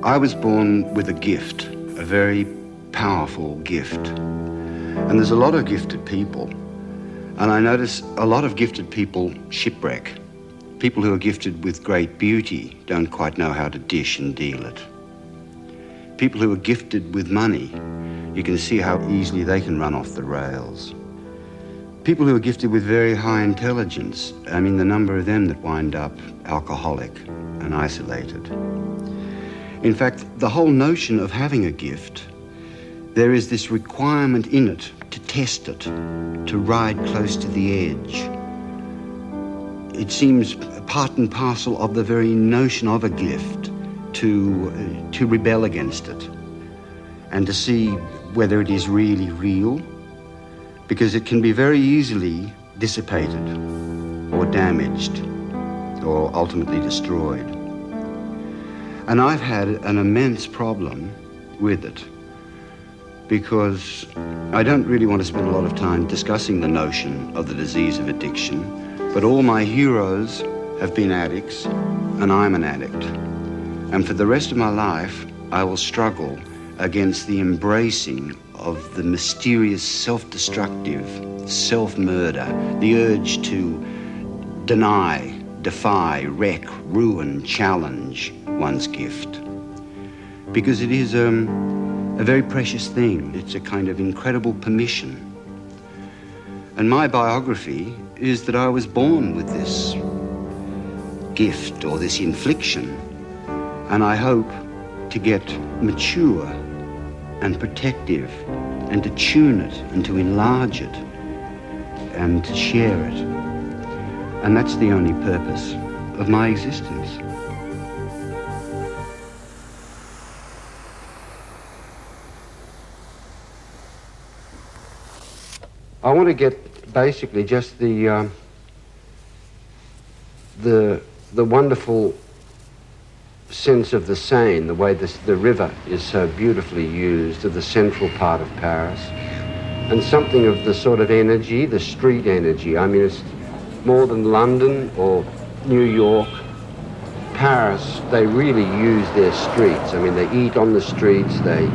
I was born with a gift, a very powerful gift. And there's a lot of gifted people. And I notice a lot of gifted people shipwreck. People who are gifted with great beauty don't quite know how to dish and deal it. People who are gifted with money, you can see how easily they can run off the rails. People who are gifted with very high intelligence, I mean, the number of them that wind up alcoholic and isolated. In fact, the whole notion of having a gift, there is this requirement in it to test it, to ride close to the edge. It seems part and parcel of the very notion of a gift to rebel against it and to see whether it is really real, because it can be very easily dissipated or damaged or ultimately destroyed. And I've had an immense problem with it because I don't really want to spend a lot of time discussing the notion of the disease of addiction, but all my heroes have been addicts and I'm an addict. And for the rest of my life, I will struggle against the embracing of the mysterious self-destructive self-murder, the urge to deny, defy, wreck, ruin, challenge one's gift. Because it is a very precious thing. It's a kind of incredible permission. And my biography is that I was born with this gift or this infliction, and I hope to get mature and protective and to tune it and to enlarge it and to share it. And that's the only purpose of my existence. I want to get basically just the wonderful sense of the Seine, the way the river is so beautifully used to the central part of Paris, and something of the sort of energy, the street energy. I mean, it's more than London or New York. Paris, they really use their streets. I mean, they eat on the streets, their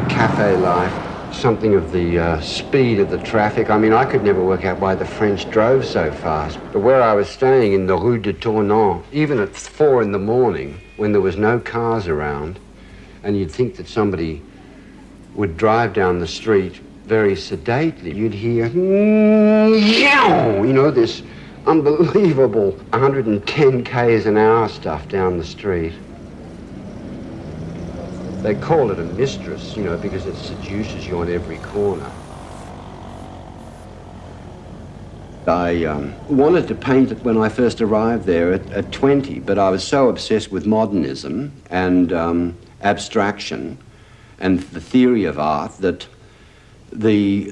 cafe life, something of the speed of the traffic. I mean, I could never work out why the French drove so fast. But where I was staying in the Rue de Tournon, even at 4 in the morning, when there was no cars around, and you'd think that somebody would drive down the street very sedately, you'd hear, you know, this unbelievable 110 k's an hour stuff down the street. They call it a mistress, you know, because it seduces you on every corner. I wanted to paint it when I first arrived there at 20, but I was so obsessed with modernism and abstraction and the theory of art that the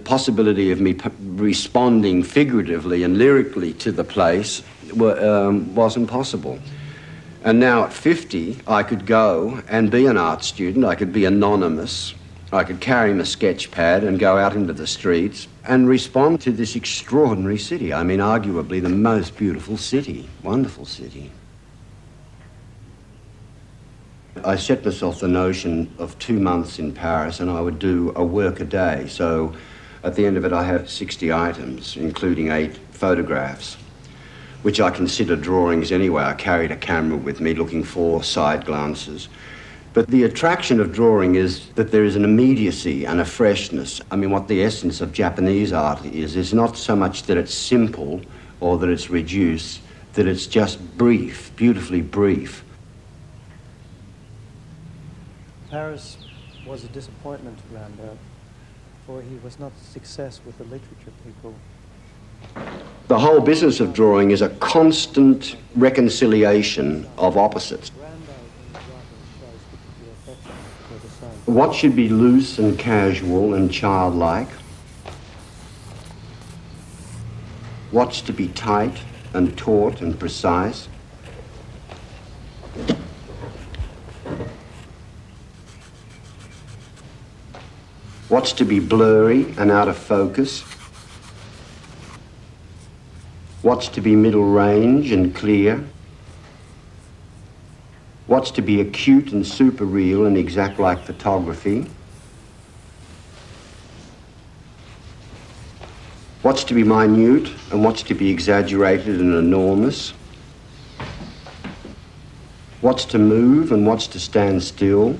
possibility of me responding figuratively and lyrically to the place wasn't possible. And now at 50, I could go and be an art student. I could be anonymous. I could carry my sketch pad and go out into the streets and respond to this extraordinary city. I mean, arguably the most beautiful city, wonderful city. I set myself the notion of 2 months in Paris and I would do a work a day. So at the end of it, I have 60 items, including 8 photographs, which I consider drawings anyway. I carried a camera with me looking for side glances. But the attraction of drawing is that there is an immediacy and a freshness. I mean, what the essence of Japanese art is not so much that it's simple or that it's reduced, that it's just brief, beautifully brief. Paris was a disappointment to Randall, for he was not a success with the literature people. The whole business of drawing is a constant reconciliation of opposites. What should be loose and casual and childlike? What's to be tight and taut and precise? What's to be blurry and out of focus? What's to be middle range and clear? What's to be acute and super real and exact like photography? What's to be minute and what's to be exaggerated and enormous? What's to move and what's to stand still?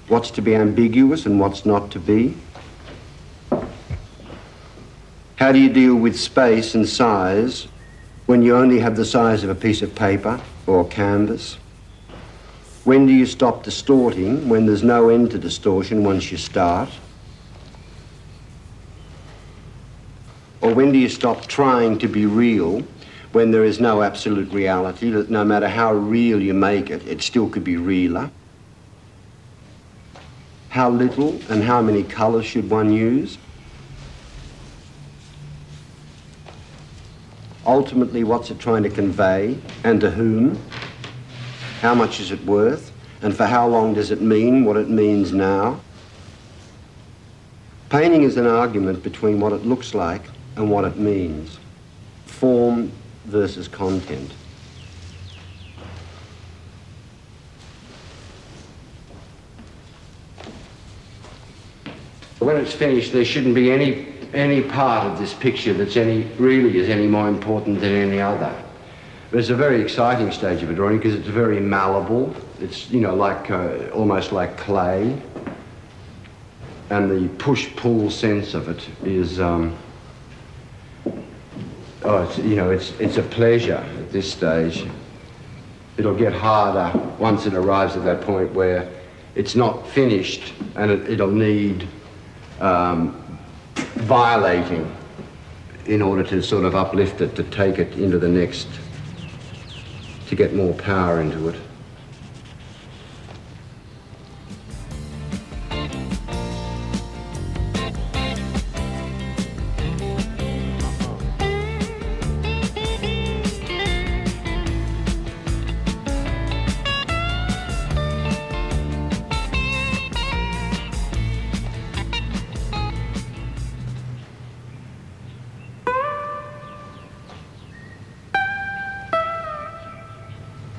What's to be ambiguous and what's not to be? How do you deal with space and size when you only have the size of a piece of paper or canvas? When do you stop distorting when there's no end to distortion once you start? Or when do you stop trying to be real when there is no absolute reality, that no matter how real you make it, it still could be realer? How little and how many colours should one use? Ultimately, what's it trying to convey and to whom? How much is it worth? And for how long does it mean what it means now? Painting is an argument between what it looks like and what it means. Form versus content. When it's finished, there shouldn't be any part of this picture that's really is any more important than any other. But it's a very exciting stage of a drawing because it's very malleable. It's, you know, like almost like clay. And the push-pull sense of it is, it's a pleasure at this stage. It'll get harder once it arrives at that point where it's not finished and it'll need violating in order to sort of uplift it, to take it into the next, to get more power into it.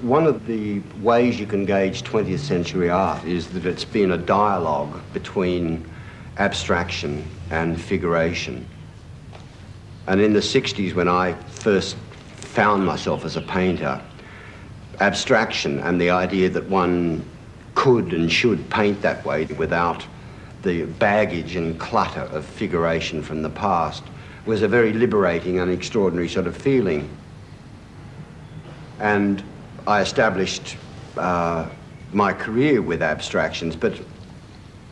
One of the ways you can gauge 20th century art is that it's been a dialogue between abstraction and figuration. And in the 60s, when I first found myself as a painter, abstraction and the idea that one could and should paint that way without the baggage and clutter of figuration from the past was a very liberating and extraordinary sort of feeling. And I established my career with abstractions, but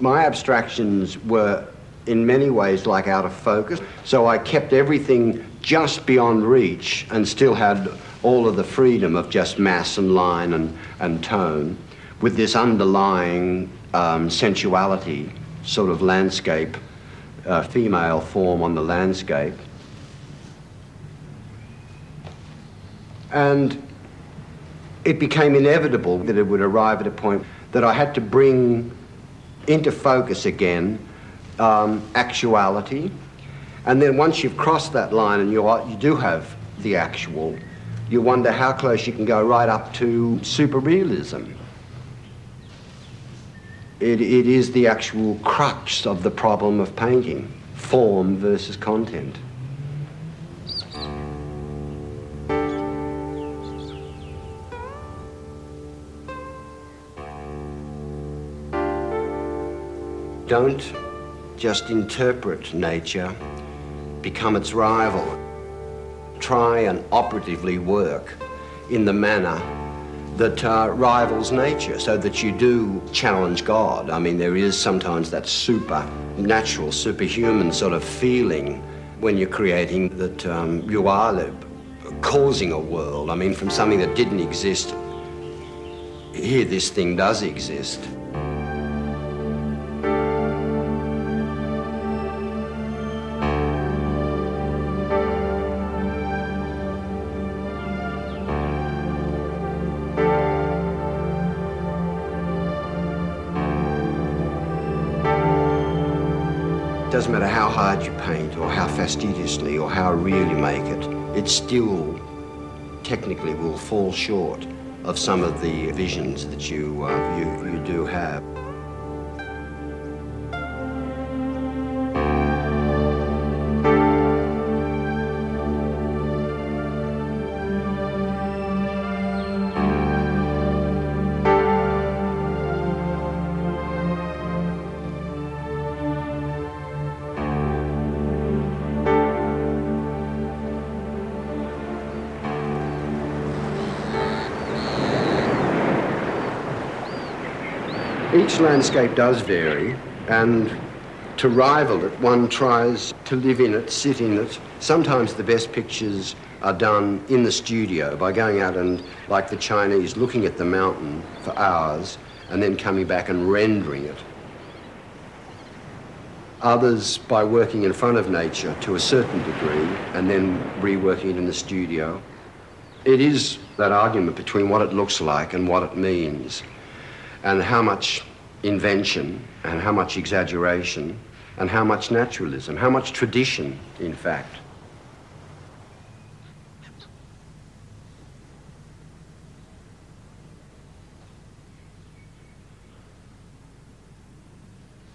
my abstractions were in many ways like out of focus. So I kept everything just beyond reach and still had all of the freedom of just mass and line and tone with this underlying sensuality, sort of landscape, female form on the landscape. And it became inevitable that it would arrive at a point that I had to bring into focus again actuality. And then once you've crossed that line and you do have the actual, you wonder how close you can go right up to superrealism. It is the actual crux of the problem of painting, form versus content. Don't just interpret nature, become its rival. Try and operatively work in the manner that rivals nature, so that you do challenge God. I mean, there is sometimes that supernatural, superhuman sort of feeling when you're creating that you are causing a world. I mean, from something that didn't exist, here this thing does exist. Doesn't matter how hard you paint or how fastidiously or how real you make it, it still technically will fall short of some of the visions that you do have. Each landscape does vary, and to rival it, one tries to live in it, sit in it. Sometimes the best pictures are done in the studio by going out and, like the Chinese, looking at the mountain for hours and then coming back and rendering it. Others by working in front of nature to a certain degree and then reworking it in the studio. It is that argument between what it looks like and what it means, and how much invention and how much exaggeration and how much naturalism, how much tradition, in fact.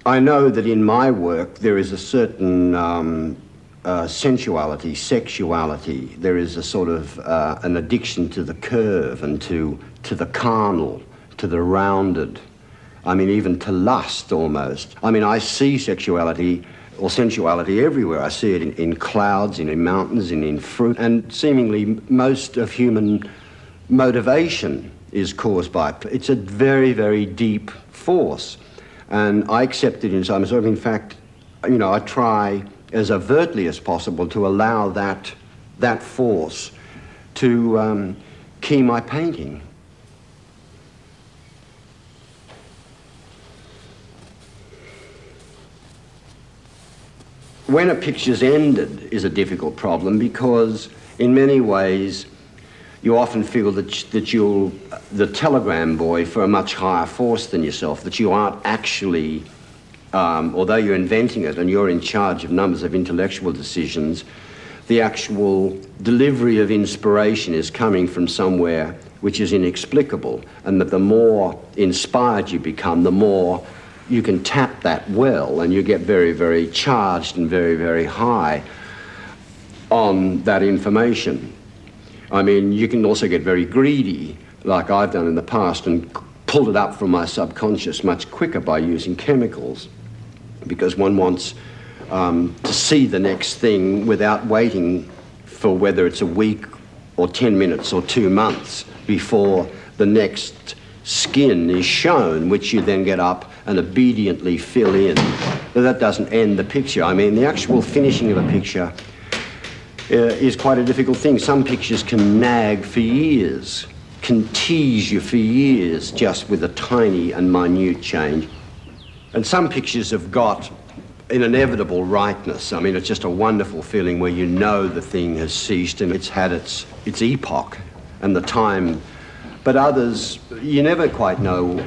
I know that in my work there is a certain sensuality, sexuality. There is a sort of an addiction to the curve and to the carnal, to the rounded. I mean, even to lust almost. I mean, I see sexuality or sensuality everywhere. I see it in clouds, in mountains, in fruit, and seemingly most of human motivation is caused by it. It's a very, very deep force, and I accept it in some sort of, in fact, you know, I try as overtly as possible to allow that force to key my painting. When a picture's ended is a difficult problem because in many ways you often feel that you're the telegram boy for a much higher force than yourself, that you aren't actually, although you're inventing it and you're in charge of numbers of intellectual decisions, the actual delivery of inspiration is coming from somewhere which is inexplicable, and that the more inspired you become, the more you can tap that well, and you get very, very charged and very, very high on that information. I mean, you can also get very greedy, like I've done in the past, and pulled it up from my subconscious much quicker by using chemicals, because one wants to see the next thing without waiting for whether it's a week or 10 minutes or 2 months before the next skin is shown, which you then get up and obediently fill in. But that doesn't end the picture. I mean, the actual finishing of a picture is quite a difficult thing. Some pictures can nag for years, can tease you for years just with a tiny and minute change. And some pictures have got an inevitable rightness. I mean, it's just a wonderful feeling where you know the thing has ceased and it's had its epoch and the time. But others, you never quite know.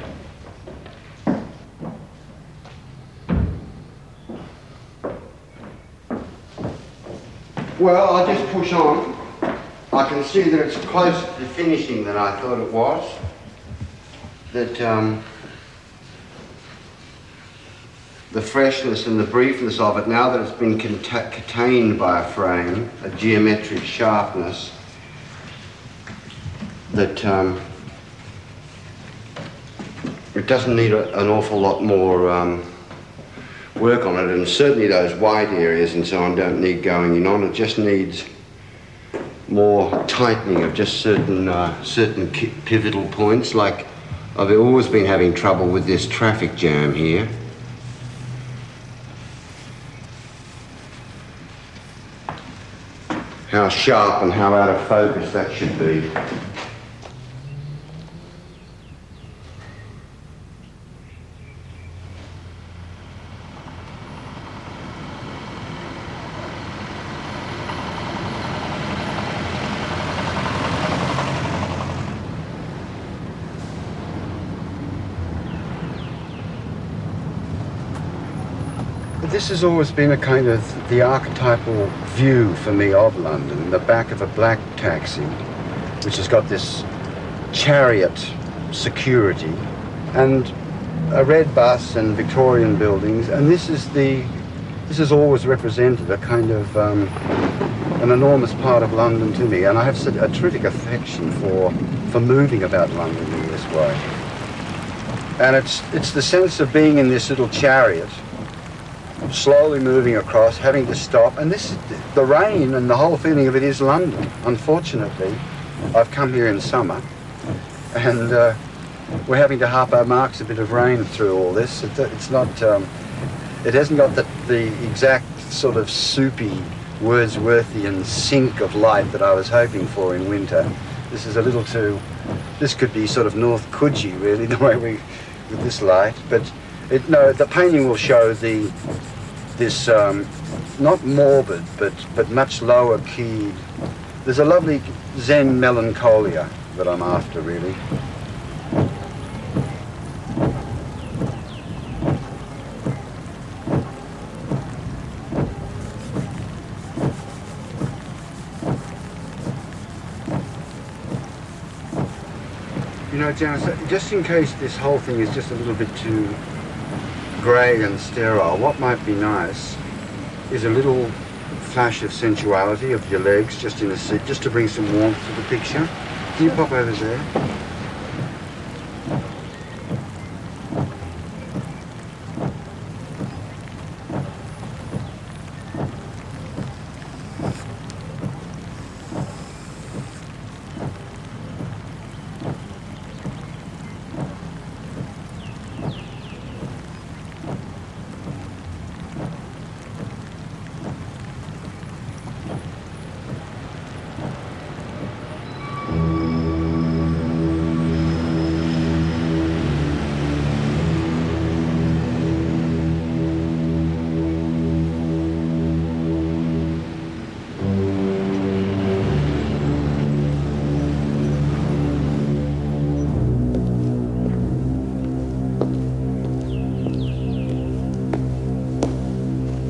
Well, I'll just push on. I can see that it's closer to finishing than I thought it was. That the freshness and the briefness of it, now that it's been contained by a frame, a geometric sharpness, that it doesn't need an awful lot more work on it, and certainly those white areas and so on don't need going in on. It just needs more tightening of just certain pivotal points. Like I've always been having trouble with this traffic jam here. How sharp and how out of focus that should be. this has always been a kind of the archetypal view for me of London, in the back of a black taxi, which has got this chariot security, and a red bus and Victorian buildings, and this has always represented a kind of an enormous part of London to me, and I have a terrific affection for moving about London in this way. And it's the sense of being in this little chariot, slowly moving across, having to stop, and the rain and the whole feeling of it is London. Unfortunately, I've come here in summer, and we're having to harp our marks a bit of rain through all this. It's not, it hasn't got the exact sort of soupy Wordsworthian sink of light that I was hoping for in winter. This is a little too, this could be sort of North Coogee really, the way with this light, but no, the painting will show this not morbid, but much lower keyed. There's a lovely Zen melancholia that I'm after, really. You know, Janice, just in case this whole thing is just a little bit too grey and sterile, what might be nice is a little flash of sensuality of your legs just in a seat, just to bring some warmth to the picture. Can you pop over there?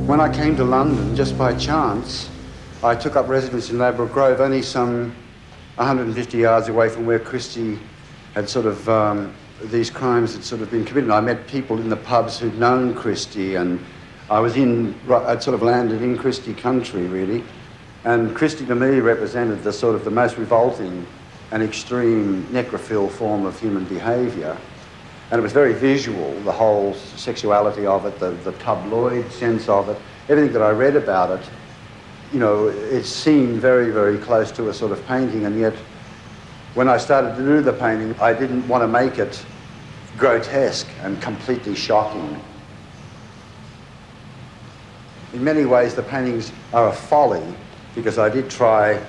When I came to London, just by chance, I took up residence in Ladbroke Grove, only some 150 yards away from where Christie had sort of, these crimes had sort of been committed. I met people in the pubs who'd known Christie, and I'd sort of landed in Christie country, really. And Christie, to me, represented the sort of the most revolting and extreme necrophile form of human behaviour. And it was very visual, the whole sexuality of it, the tabloid sense of it, everything that I read about it, you know, it seemed very, very close to a sort of painting, and yet when I started to do the painting, I didn't want to make it grotesque and completely shocking. In many ways, the paintings are a folly, because I did try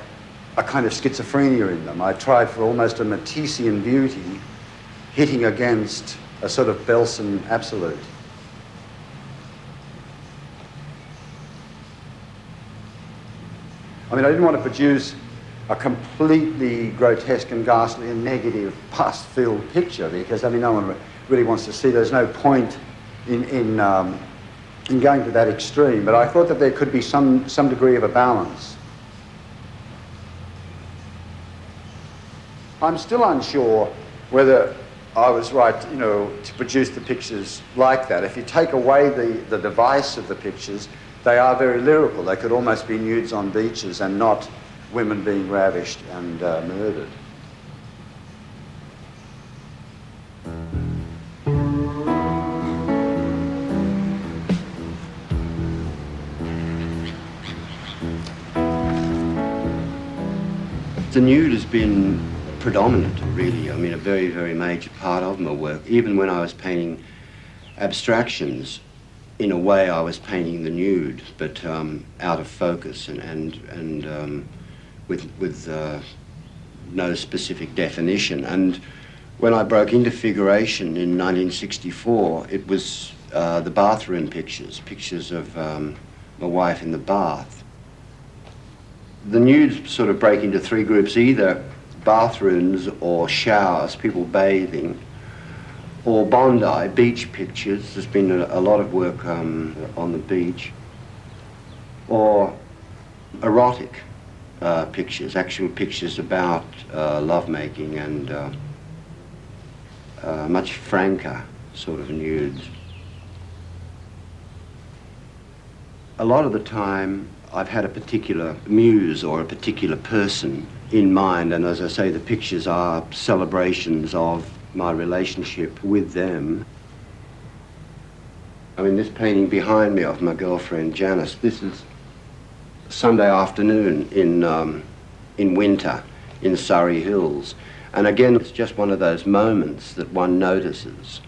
a kind of schizophrenia in them. I tried for almost a Matissean beauty, hitting against a sort of Belson absolute. I mean, I didn't want to produce a completely grotesque and ghastly and negative pus-filled picture, because, I mean, no one really wants to see. There's no point in going to that extreme, but I thought that there could be some degree of a balance. I'm still unsure whether I was right, you know, to produce the pictures like that. If you take away the device of the pictures, they are very lyrical. They could almost be nudes on beaches and not women being ravished and murdered. The nude has been predominant, really. I mean, a very, very major part of my work. Even when I was painting abstractions, in a way I was painting the nude, but out of focus and with no specific definition. And when I broke into figuration in 1964, it was the bathroom pictures of my wife in the bath. The nudes sort of break into three groups: either bathrooms or showers, people bathing, or Bondi, beach pictures. There's been a lot of work on the beach. Or erotic pictures, actual pictures about lovemaking and much franker sort of nudes. A lot of the time I've had a particular muse or a particular person in mind, and as I say, the pictures are celebrations of my relationship with them. I mean, this painting behind me of my girlfriend Janice, this is Sunday afternoon in winter in Surrey Hills. And again, it's just one of those moments that one notices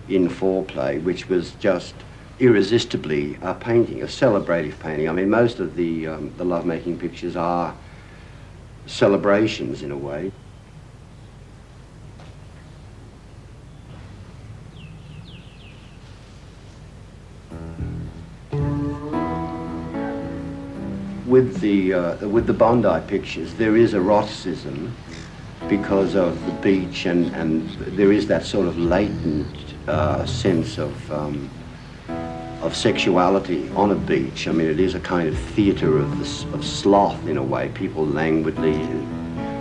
in foreplay, which was just irresistibly a painting, a celebrative painting. I mean, most of the lovemaking pictures are celebrations in a way. With the Bondi pictures, there is eroticism because of the beach, and there is that sort of latent sense of sexuality on a beach. I mean, it is a kind of theatre of sloth in a way. People languidly,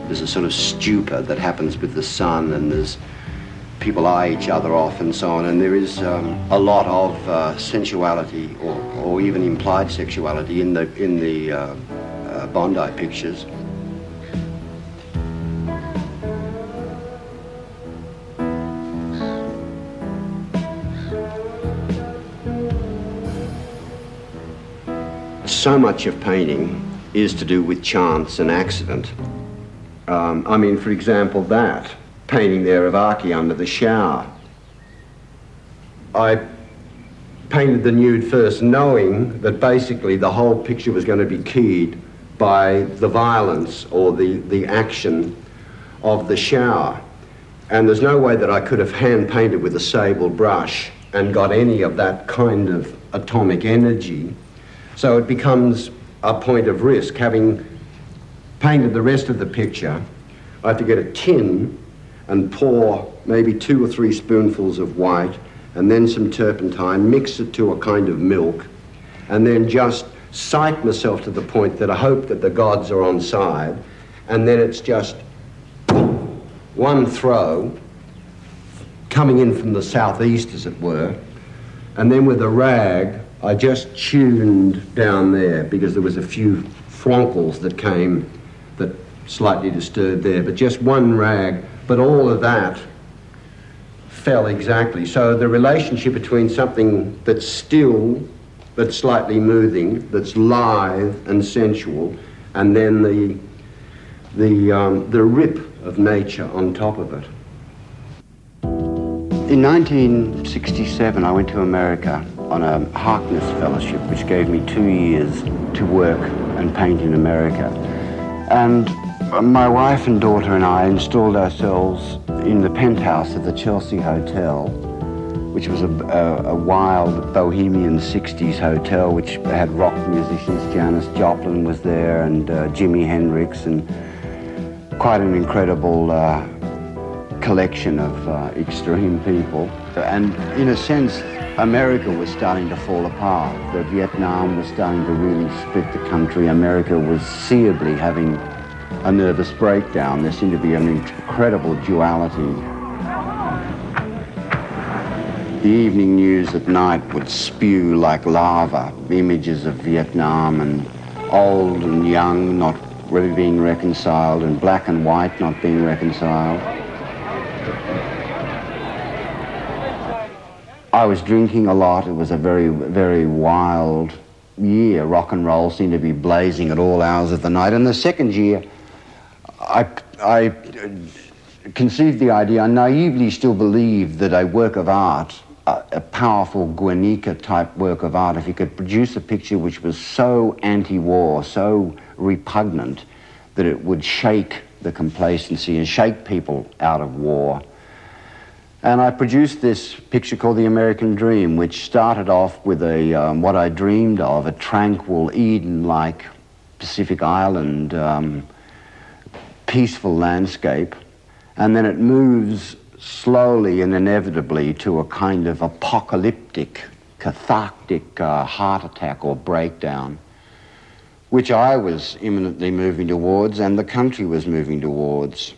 there's a sort of stupor that happens with the sun, and there's people eye each other off and so on, and there is a lot of sensuality or even implied sexuality in the Bondi pictures. So much of painting is to do with chance and accident. I mean, for example, that painting there of Archie under the shower. I painted the nude first, knowing that basically the whole picture was going to be keyed by the violence or the action of the shower. And there's no way that I could have hand-painted with a sable brush and got any of that kind of atomic energy. So it becomes a point of risk. Having painted the rest of the picture, I have to get a tin and pour maybe 2 or 3 spoonfuls of white and then some turpentine, mix it to a kind of milk, and then just psych myself to the point that I hope that the gods are on side, and then it's just one throw coming in from the southeast, as it were, and then with a rag I just tuned down there because there was a few fronkles that came that slightly disturbed there, but just one rag, but all of that fell exactly. So the relationship between something that's still, that's slightly moving, that's lithe and sensual, and then the rip of nature on top of it. In 1967, I went to America on a Harkness Fellowship, which gave me 2 years to work and paint in America. And my wife and daughter and I installed ourselves in the penthouse of the Chelsea Hotel, which was a wild bohemian 60s hotel which had rock musicians. Janis Joplin was there, and Jimi Hendrix, and quite an incredible collection of extreme people. And in a sense, America was starting to fall apart. The Vietnam was starting to really split the country. America was seeably having a nervous breakdown. There seemed to be an incredible duality. The evening news at night would spew like lava images of Vietnam, and old and young not really being reconciled, and black and white not being reconciled. I was drinking a lot. It was a very, very wild year. Rock and roll seemed to be blazing at all hours of the night. And the second year, I conceived the idea, I naively still believed that a work of art, a powerful Guernica-type work of art, if you could produce a picture which was so anti-war, so repugnant, that it would shake the complacency and shake people out of war. And I produced this picture called The American Dream, which started off with what I dreamed of, a tranquil, Eden-like Pacific Island, peaceful landscape, and then it moves slowly and inevitably to a kind of apocalyptic, cathartic heart attack or breakdown, which I was imminently moving towards and the country was moving towards.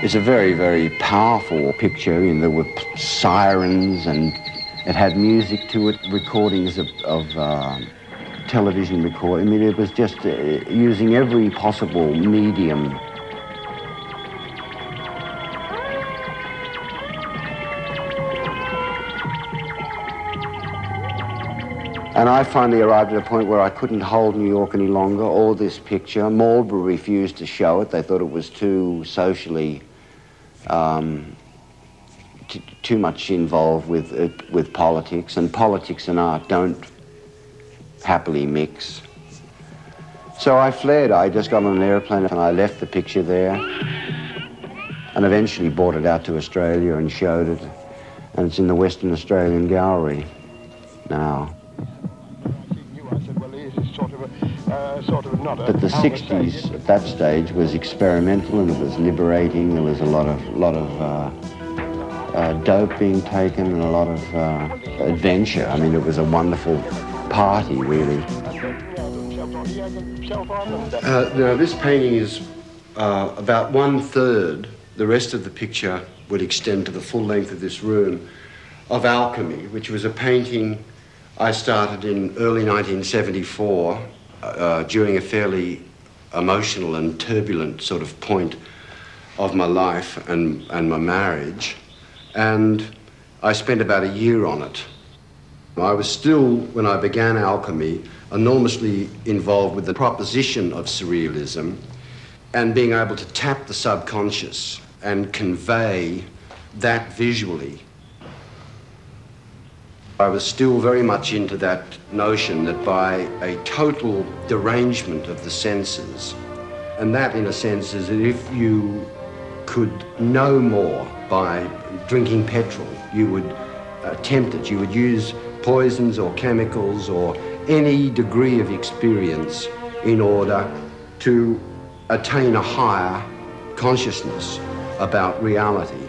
It's a very, very powerful picture. You know, there were sirens and it had music to it, recordings of television recording. I mean, it was just using every possible medium. And I finally arrived at a point where I couldn't hold New York any longer, or this picture. Marlborough refused to show it. They thought it was too socially, too much involved with politics, and politics and art don't happily mix. So I fled. I just got on an airplane and I left the picture there, and eventually brought it out to Australia and showed it, and it's in the Western Australian Gallery now. But the 60s at that stage was experimental and it was liberating. There was a lot of dope being taken and a lot of adventure. I mean, it was a wonderful party, really. Now, this painting is about 1/3. The rest of the picture would extend to the full length of this room, of Alchemy, which was a painting I started in early 1974 during a fairly emotional and turbulent sort of point of my life and my marriage. And I spent about a year on it. I was still, when I began Alchemy, enormously involved with the proposition of surrealism and being able to tap the subconscious and convey that visually. I was still very much into that notion that by a total derangement of the senses, and that in a sense is that if you could know more by drinking petrol, you would attempt it. You would use poisons or chemicals or any degree of experience in order to attain a higher consciousness about reality.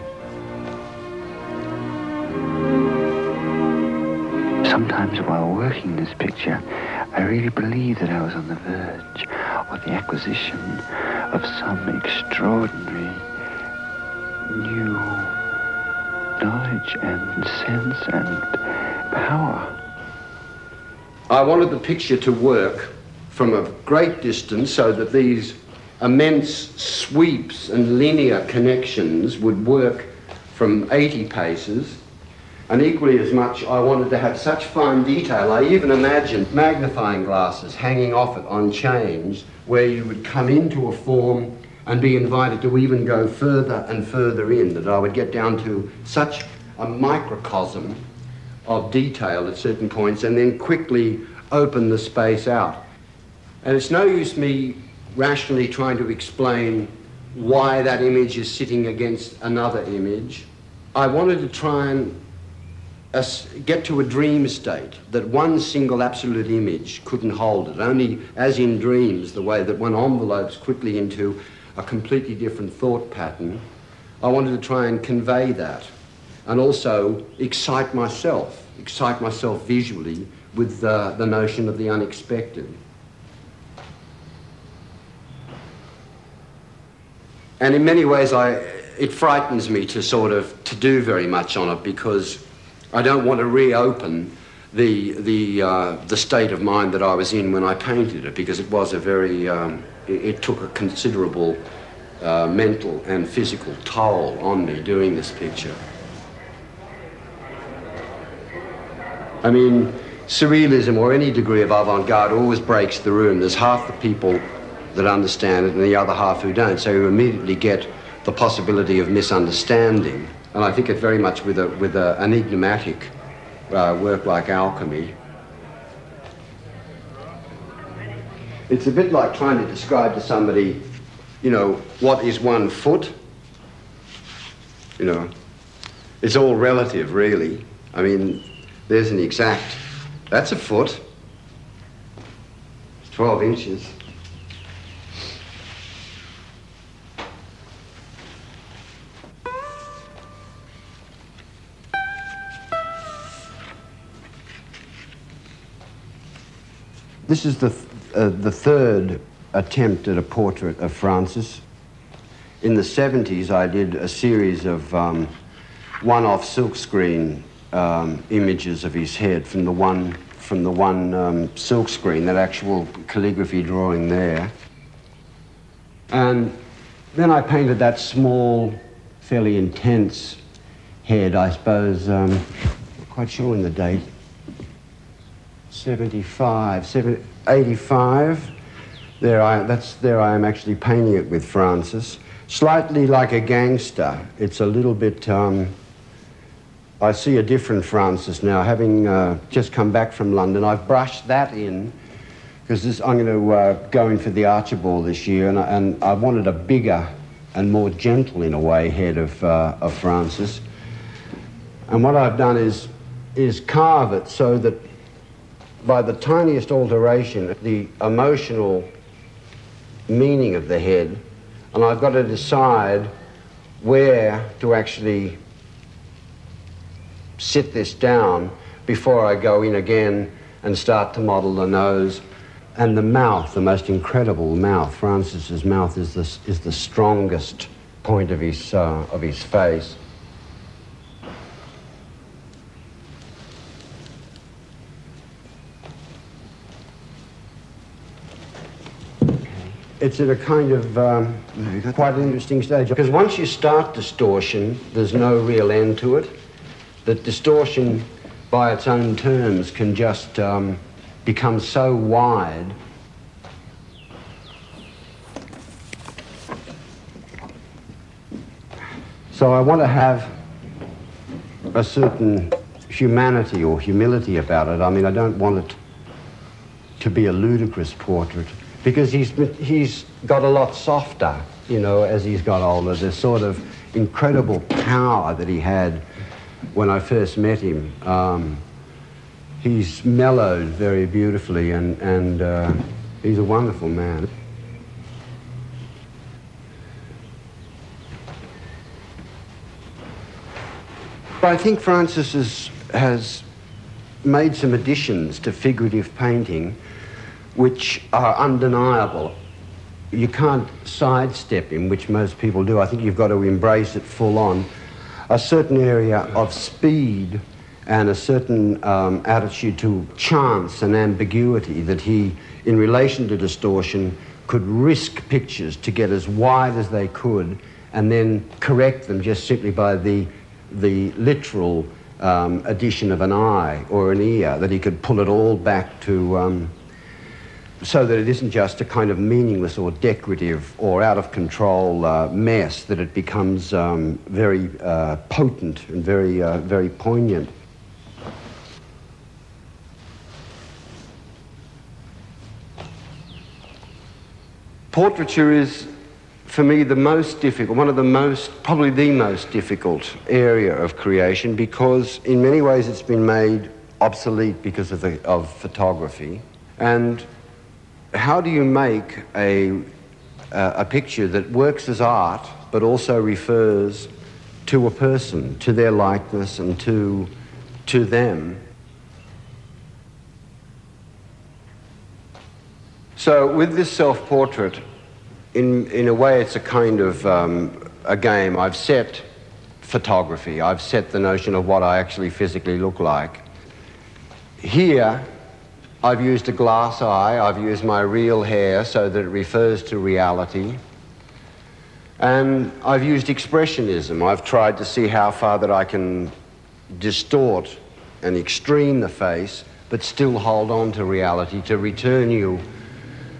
Sometimes while working this picture, I really believe that I was on the verge of the acquisition of some extraordinary new knowledge and sense and power. I wanted the picture to work from a great distance so that these immense sweeps and linear connections would work from 80 paces. And equally as much, I wanted to have such fine detail. I even imagined magnifying glasses hanging off it on chains where you would come into a form and be invited to even go further and further in, that I would get down to such a microcosm of detail at certain points and then quickly open the space out. And it's no use me rationally trying to explain why that image is sitting against another image. I wanted to try and get to a dream state, that one single absolute image couldn't hold it, only as in dreams, the way that one envelopes quickly into a completely different thought pattern. I wanted to try and convey that and also excite myself visually with the notion of the unexpected. And in many ways it frightens me to do very much on it, because I don't want to reopen the state of mind that I was in when I painted it, because it was a very, it took a considerable mental and physical toll on me doing this picture. I mean, surrealism or any degree of avant-garde always breaks the room. There's half the people that understand it and the other half who don't, so you immediately get the possibility of misunderstanding. And I think it very much with an enigmatic work like Alchemy. It's a bit like trying to describe to somebody, you know, what is 1 foot? You know, it's all relative, really. I mean, there's an exact, that's a foot. It's 12 inches. This is the third attempt at a portrait of Francis. In the 70s, I did a series of one-off silkscreen images of his head from the one silkscreen, that actual calligraphy drawing there. And then I painted that small, fairly intense head, I suppose, not quite sure in the date, 85. There I am actually painting it with Francis. Slightly like a gangster. It's a little bit, I see a different Francis now. Having just come back from London, I've brushed that in, because I'm going to go in for the Archibald this year, and I wanted a bigger and more gentle, in a way, head of Francis. And what I've done is carve it so that by the tiniest alteration, the emotional meaning of the head, and I've got to decide where to actually sit this down before I go in again and start to model the nose. And the mouth, the most incredible mouth. Francis's mouth is the strongest point of his face. It's at a kind of quite an interesting stage, because once you start distortion, there's no real end to it. That distortion, by its own terms, can just become so wide. So I want to have a certain humanity or humility about it. I mean, I don't want it to be a ludicrous portrait, because he's got a lot softer, you know, as he's got older. This sort of incredible power that he had when I first met him. He's mellowed very beautifully, and he's a wonderful man. I think Francis has made some additions to figurative painting which are undeniable. You can't sidestep him, which most people do. I think you've got to embrace it full on. A certain area of speed and a certain attitude to chance and ambiguity that he, in relation to distortion, could risk pictures to get as wide as they could and then correct them just simply by the literal addition of an eye or an ear, that he could pull it all back to so that it isn't just a kind of meaningless or decorative or out of control mess, that it becomes very potent and very poignant. Portraiture is, for me, the most difficult, probably the most difficult area of creation, because in many ways it's been made obsolete because of photography. And how do you make a picture that works as art but also refers to a person, to their likeness and to them? So with this self-portrait, in a way it's a kind of a game. I've set photography, I've set the notion of what I actually physically look like. Here, I've used a glass eye, I've used my real hair so that it refers to reality. And I've used expressionism. I've tried to see how far that I can distort and extreme the face, but still hold on to reality, to return you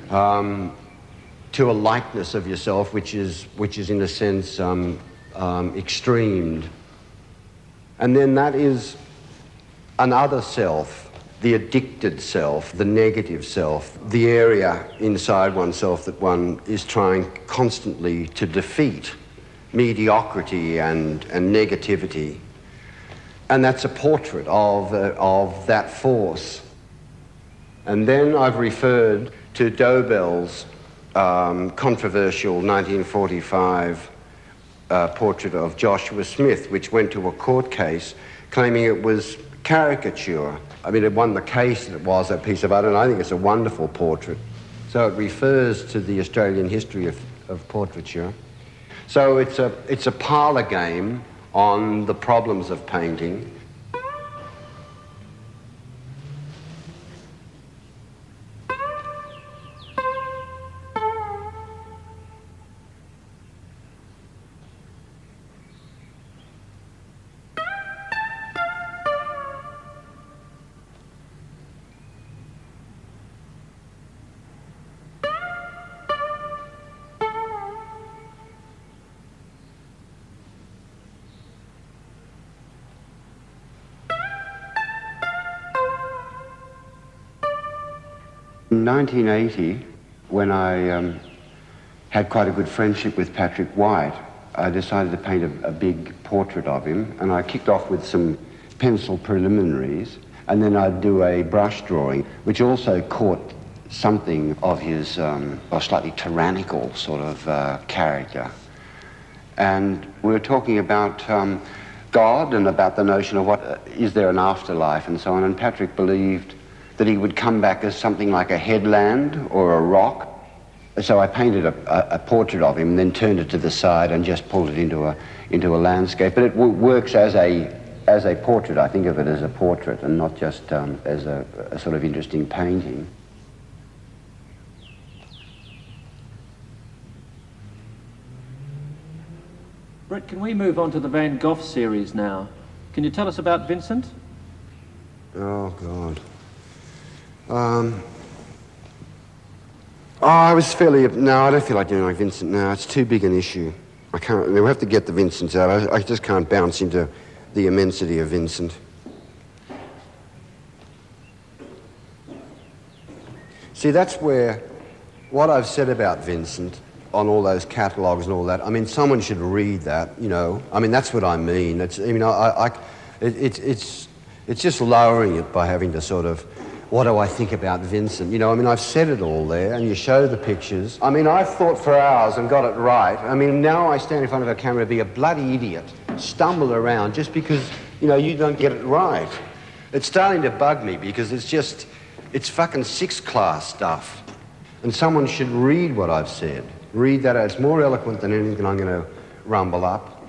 to a likeness of yourself which is in a sense extremed. And then that is an other self, the addicted self, the negative self, the area inside oneself that one is trying constantly to defeat, mediocrity and negativity. And that's a portrait of that force. And then I've referred to Dobell's controversial 1945 portrait of Joshua Smith, which went to a court case claiming it was caricature. I mean, it won the case that it was that piece of art, and I think it's a wonderful portrait. So it refers to the Australian history of portraiture. So it's a parlour game on the problems of painting. In 1980, when I had quite a good friendship with Patrick White, I decided to paint a big portrait of him, and I kicked off with some pencil preliminaries, and then I'd do a brush drawing, which also caught something of his slightly tyrannical sort of character. And we were talking about God and about the notion of what is there an afterlife and so on, and Patrick believed that he would come back as something like a headland or a rock. So I painted a portrait of him and then turned it to the side and just pulled it into a landscape. But it works as a portrait. I think of it as a portrait and not just as a sort of interesting painting. Brett, can we move on to the Van Gogh series now? Can you tell us about Vincent? Oh, God. I was no, I don't feel like doing like Vincent now. It's too big an issue. I can't, we'll have to get the Vincents out. I just can't bounce into the immensity of Vincent. See, that's where what I've said about Vincent on all those catalogues and all that, I mean, someone should read that, you know. I mean, that's what I mean. It's just lowering it by having to sort of, what do I think about Vincent? You know, I mean, I've said it all there, and you show the pictures. I mean, I've thought for hours and got it right. I mean, now I stand in front of a camera and be a bloody idiot, stumble around just because, you know, you don't get it right. It's starting to bug me because it's fucking sixth-class stuff. And someone should read what I've said. Read that. It's more eloquent than anything I'm going to rumble up.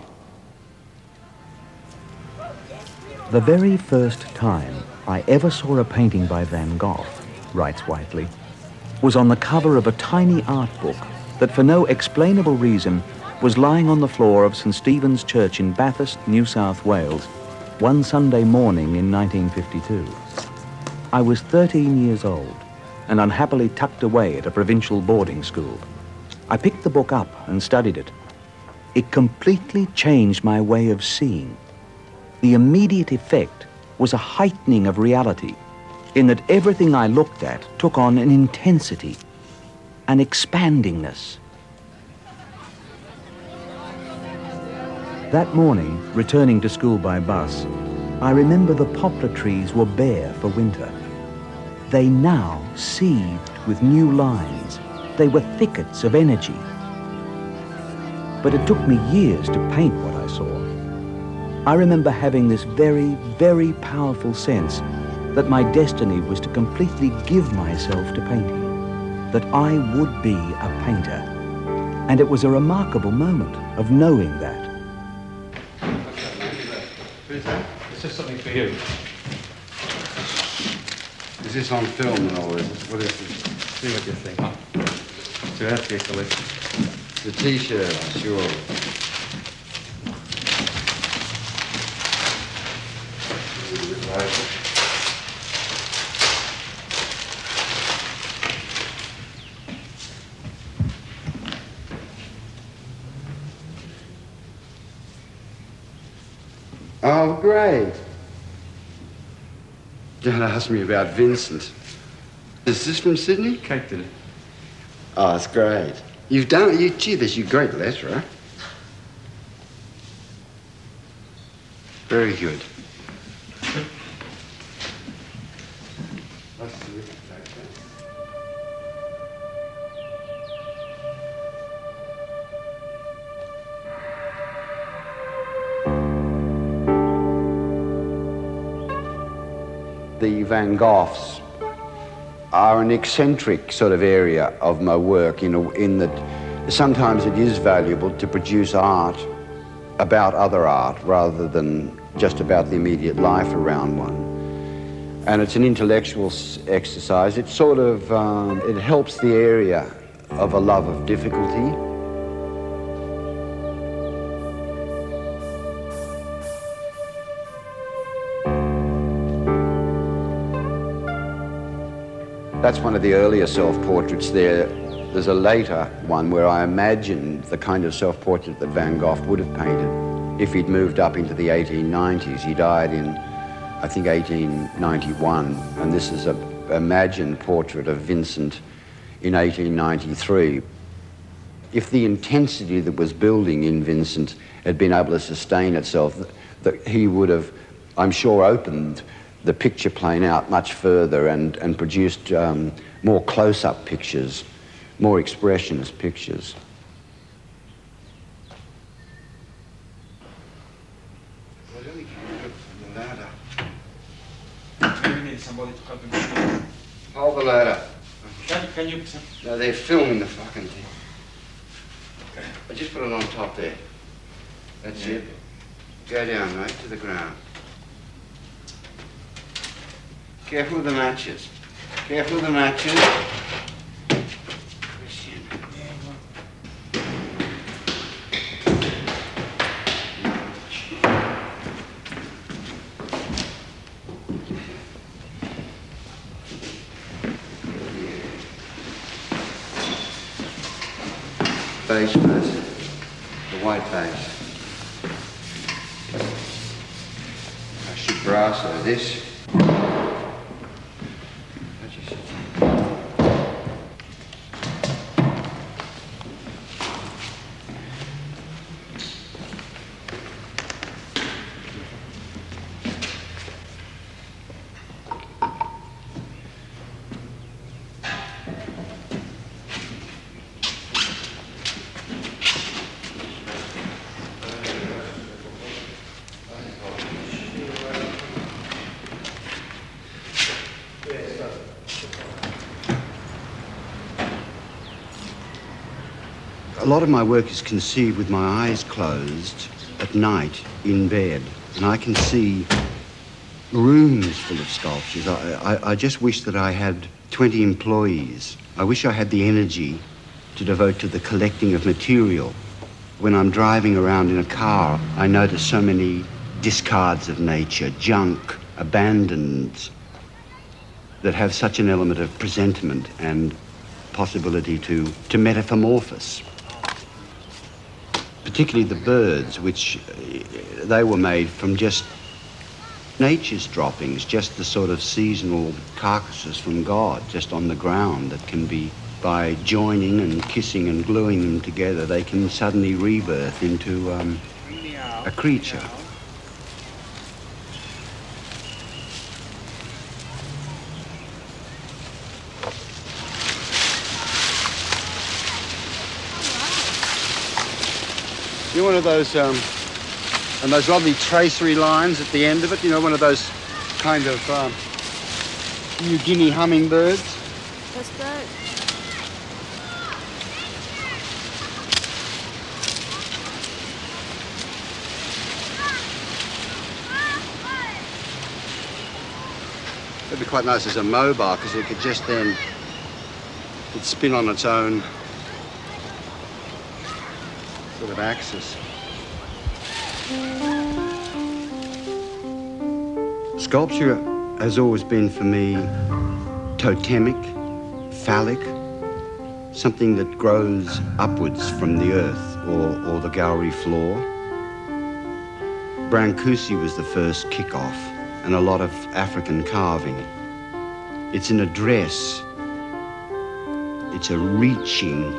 The very first time I ever saw a painting by Van Gogh, writes Whiteley, was on the cover of a tiny art book that for no explainable reason was lying on the floor of St. Stephen's Church in Bathurst, New South Wales, one Sunday morning in 1952. I was 13 years old and unhappily tucked away at a provincial boarding school. I picked the book up and studied it. It completely changed my way of seeing. The immediate effect was a heightening of reality, in that everything I looked at took on an intensity, an expandingness. That morning, returning to school by bus, I remember the poplar trees were bare for winter. They now seethed with new lines. They were thickets of energy. But it took me years to paint what I saw. I remember having this very, very powerful sense that my destiny was to completely give myself to painting, that I would be a painter. And it was a remarkable moment of knowing that. Who's that? It's just something for you. Is this on film and all this? What is this? See what you think. So that's your collection. The T-shirt, sure. Oh, great. Don't ask me about Vincent. Is this from Sydney? Kate did it. Oh, it's great. You've done it. Gee, you're a great letterer. Very good. the Van Goghs are an eccentric sort of area of my work, in that sometimes it is valuable to produce art about other art rather than just about the immediate life around one. And it's an intellectual exercise. It sort of, it helps the area of a love of difficulty. That's one of the earlier self-portraits there. There's a later one where I imagined the kind of self-portrait that Van Gogh would have painted if he'd moved up into the 1890s. He died in, I think, 1891, and this is an imagined portrait of Vincent in 1893. If the intensity that was building in Vincent had been able to sustain itself, that he would have, I'm sure, opened the picture plane out much further and produced more close-up pictures, more expressionist pictures. Somebody to help him. Hold the ladder. Can you... No, they're filming the fucking thing. I just put it on top there. That's it. Go down, right, to the ground. Careful with the matches. Careful with the matches. Base first, the white base. I should brasso this. A lot of my work is conceived with my eyes closed at night in bed, and I can see rooms full of sculptures. I just wish that I had 20 employees. I wish I had the energy to devote to the collecting of material. When I'm driving around in a car, I notice so many discards of nature, junk, abandons, that have such an element of presentiment and possibility to metamorphose. Particularly the birds, which they were made from just nature's droppings, just the sort of seasonal carcasses from God, just on the ground, that can be, by joining and kissing and gluing them together, they can suddenly rebirth into a creature. You know, one of those, and those lovely tracery lines at the end of it, you know, one of those kind of New Guinea hummingbirds. That's good. It'd be quite nice as a mobile, because it could just then, it'd spin on its own sort of axis. Sculpture has always been for me totemic, phallic, something that grows upwards from the earth or the gallery floor. Brancusi was the first kick-off, and a lot of African carving. It's an address. It's a reaching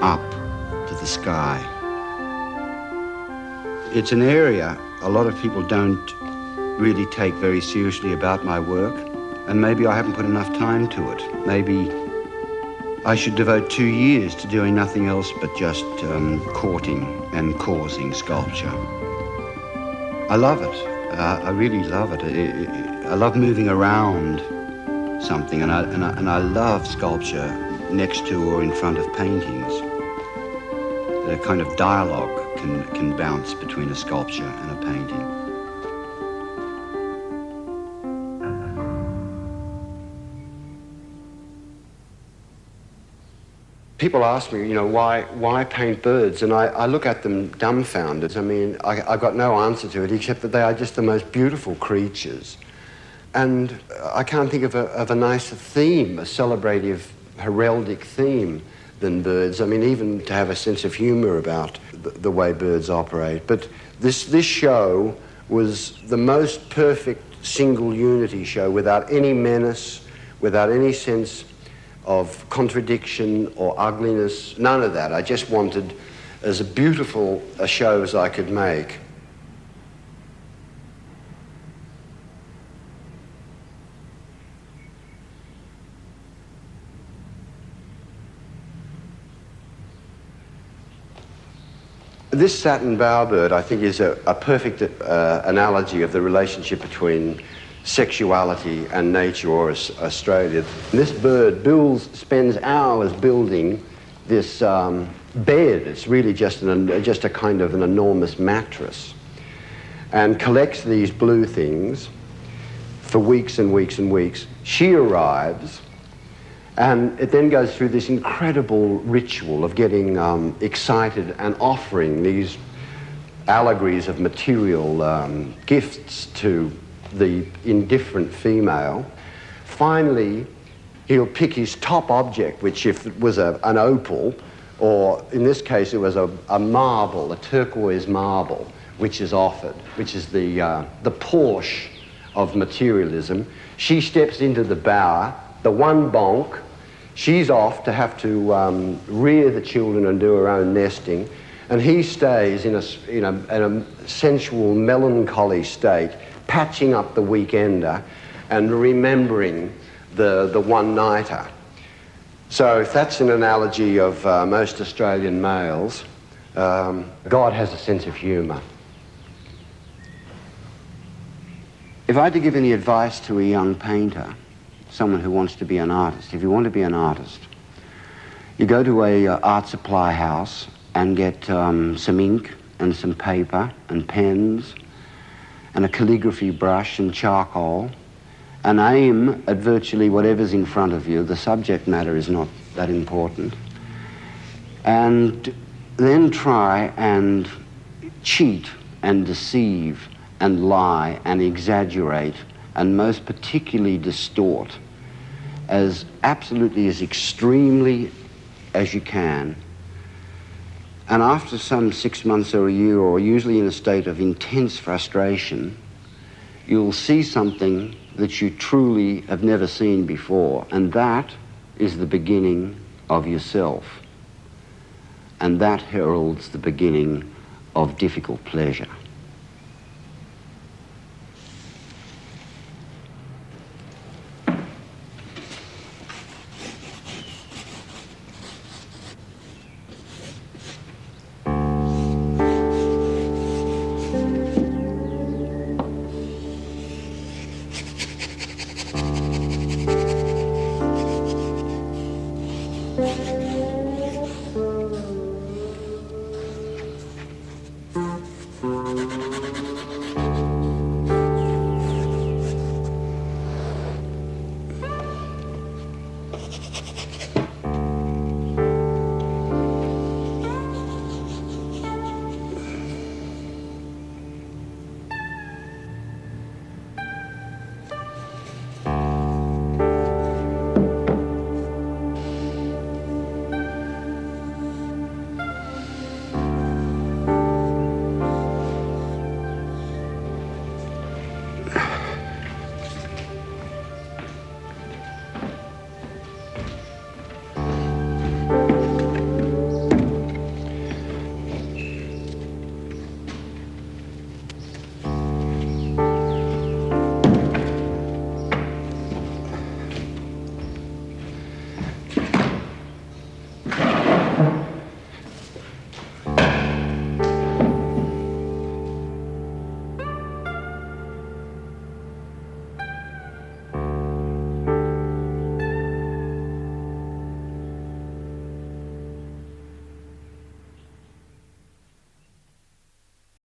up to the sky. It's an area a lot of people don't really take very seriously about my work, and maybe I haven't put enough time to it. Maybe I should devote 2 years to doing nothing else but just courting and causing sculpture. I love it. I really love it. I love moving around something, and I love sculpture next to or in front of paintings. The kind of dialogue can bounce between a sculpture and a painting. People ask me, why paint birds? And I look at them dumbfounded. I mean, I got no answer to it except that they are just the most beautiful creatures. And I can't think of a nicer theme, a celebrative, heraldic theme than birds. I mean, even to have a sense of humor about the way birds operate. But this show was the most perfect single unity show without any menace, without any sense of contradiction or ugliness, none of that. I just wanted as beautiful a show as I could make. This satin bowerbird, I think, is a perfect analogy of the relationship between sexuality and nature, or Australia. This bird spends hours building this bed. It's really just a kind of an enormous mattress, and collects these blue things for weeks and weeks and weeks. She arrives, and it then goes through this incredible ritual of getting excited and offering these allegories of material gifts to the indifferent female. Finally, he'll pick his top object, which if it was an opal, or in this case it was a marble, a turquoise marble, which is offered, which is the Porsche of materialism. She steps into the bower, the one bonk, she's off to have to rear the children and do her own nesting, and he stays in a sensual, melancholy state, patching up the weekender and remembering the one-nighter. So if that's an analogy of most Australian males, God has a sense of humour. If I had to give any advice to a young painter, someone who wants to be an artist, if you want to be an artist, you go to a art supply house and get some ink and some paper and pens and a calligraphy brush and charcoal, and aim at virtually whatever's in front of you. The subject matter is not that important. And then try and cheat and deceive and lie and exaggerate and most particularly distort as absolutely, as extremely as you can. And after some 6 months or a year, or usually in a state of intense frustration, you'll see something that you truly have never seen before, and that is the beginning of yourself. And that heralds the beginning of difficult pleasure.